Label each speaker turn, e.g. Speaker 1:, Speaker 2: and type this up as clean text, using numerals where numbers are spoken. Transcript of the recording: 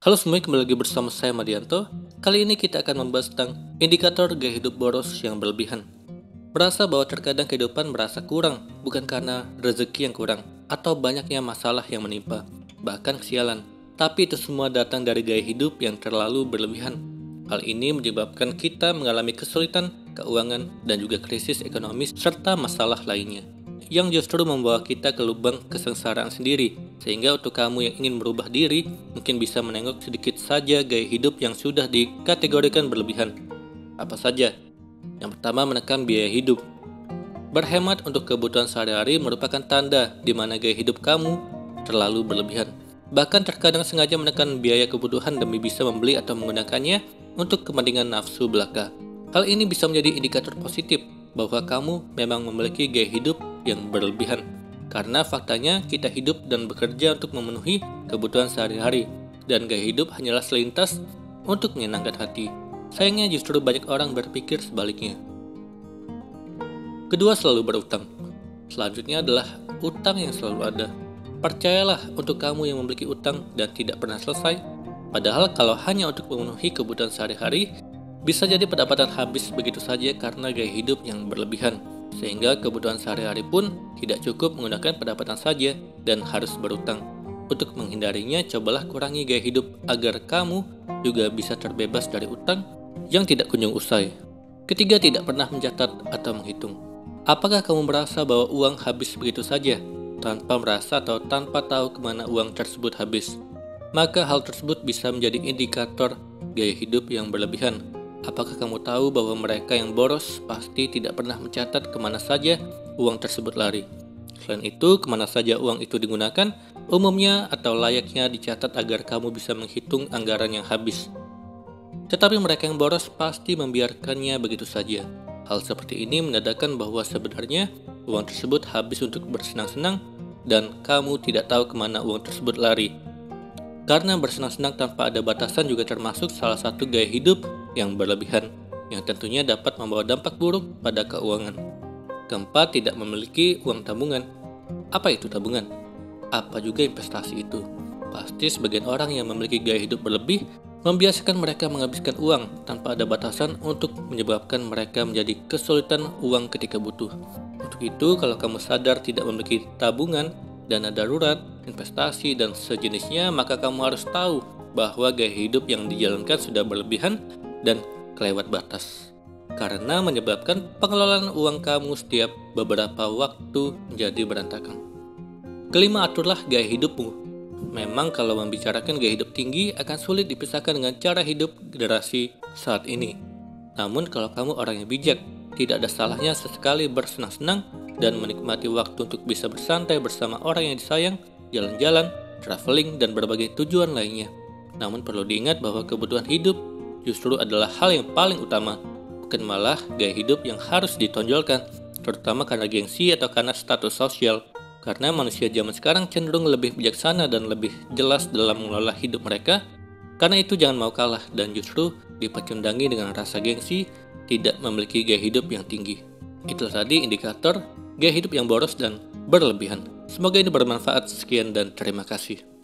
Speaker 1: Halo semuanya, kembali lagi bersama saya Madianto. Kali ini kita akan membahas tentang indikator gaya hidup boros yang berlebihan. Merasa bahwa terkadang kehidupan merasa kurang, bukan karena rezeki yang kurang, atau banyaknya masalah yang menimpa, bahkan kesialan. Tapi itu semua datang dari gaya hidup yang terlalu berlebihan. Hal ini menyebabkan kita mengalami kesulitan, keuangan, dan juga krisis ekonomis serta masalah lainnya, yang justru membawa kita ke lubang kesengsaraan sendiri. Sehingga untuk kamu yang ingin merubah diri, mungkin bisa menengok sedikit saja gaya hidup yang sudah dikategorikan berlebihan. Apa saja? Yang pertama, menekan biaya hidup. Berhemat untuk kebutuhan sehari-hari merupakan tanda di mana gaya hidup kamu terlalu berlebihan. Bahkan terkadang sengaja menekan biaya kebutuhan demi bisa membeli atau menggunakannya untuk kepentingan nafsu belaka. Hal ini bisa menjadi indikator positif bahwa kamu memang memiliki gaya hidup yang berlebihan. Karena faktanya kita hidup dan bekerja untuk memenuhi kebutuhan sehari-hari, dan gaya hidup hanyalah selintas untuk menyenangkan hati. Sayangnya justru banyak orang berpikir sebaliknya. Kedua, selalu berutang. Selanjutnya adalah utang yang selalu ada. Percayalah, untuk kamu yang memiliki utang dan tidak pernah selesai, padahal kalau hanya untuk memenuhi kebutuhan sehari-hari, bisa jadi pendapatan habis begitu saja karena gaya hidup yang berlebihan. Sehingga kebutuhan sehari-hari pun tidak cukup menggunakan pendapatan saja dan harus berutang. Untuk menghindarinya, cobalah kurangi gaya hidup agar kamu juga bisa terbebas dari utang yang tidak kunjung usai. Ketiga, tidak pernah mencatat atau menghitung. Apakah kamu merasa bahwa uang habis begitu saja, tanpa merasa atau tanpa tahu kemana uang tersebut habis? Maka hal tersebut bisa menjadi indikator gaya hidup yang berlebihan. Apakah kamu tahu bahwa mereka yang boros pasti tidak pernah mencatat kemana saja uang tersebut lari? Selain itu, kemana saja uang itu digunakan, umumnya atau layaknya dicatat agar kamu bisa menghitung anggaran yang habis. Tetapi mereka yang boros pasti membiarkannya begitu saja. Hal seperti ini menandakan bahwa sebenarnya uang tersebut habis untuk bersenang-senang dan kamu tidak tahu kemana uang tersebut lari. Karena bersenang-senang tanpa ada batasan juga termasuk salah satu gaya hidup yang berlebihan, yang tentunya dapat membawa dampak buruk pada keuangan. Keempat, tidak memiliki uang tabungan. Apa itu tabungan? Apa juga investasi itu? Pasti sebagian orang yang memiliki gaya hidup berlebih membiasakan mereka menghabiskan uang tanpa ada batasan untuk menyebabkan mereka menjadi kesulitan uang ketika butuh. Untuk itu, kalau kamu sadar tidak memiliki tabungan, dana darurat, investasi, dan sejenisnya, maka kamu harus tahu bahwa gaya hidup yang dijalankan sudah berlebihan dan kelewat batas. Karena menyebabkan pengelolaan uang kamu setiap beberapa waktu menjadi berantakan. Kelima, aturlah gaya hidupmu. Memang kalau membicarakan gaya hidup tinggi akan sulit dipisahkan dengan cara hidup generasi saat ini. Namun kalau kamu orang yang bijak, tidak ada salahnya sesekali bersenang-senang dan menikmati waktu untuk bisa bersantai bersama orang yang disayang, jalan-jalan, traveling, dan berbagai tujuan lainnya. Namun perlu diingat bahwa kebutuhan hidup justru adalah hal yang paling utama, bukan malah gaya hidup yang harus ditonjolkan, terutama karena gengsi atau karena status sosial. Karena manusia zaman sekarang cenderung lebih bijaksana dan lebih jelas dalam mengelola hidup mereka. Karena itu jangan mau kalah dan justru dipecundangi dengan rasa gengsi, tidak memiliki gaya hidup yang tinggi. Itulah tadi indikator gaya hidup yang boros dan berlebihan. Semoga ini bermanfaat. Sekian dan terima kasih.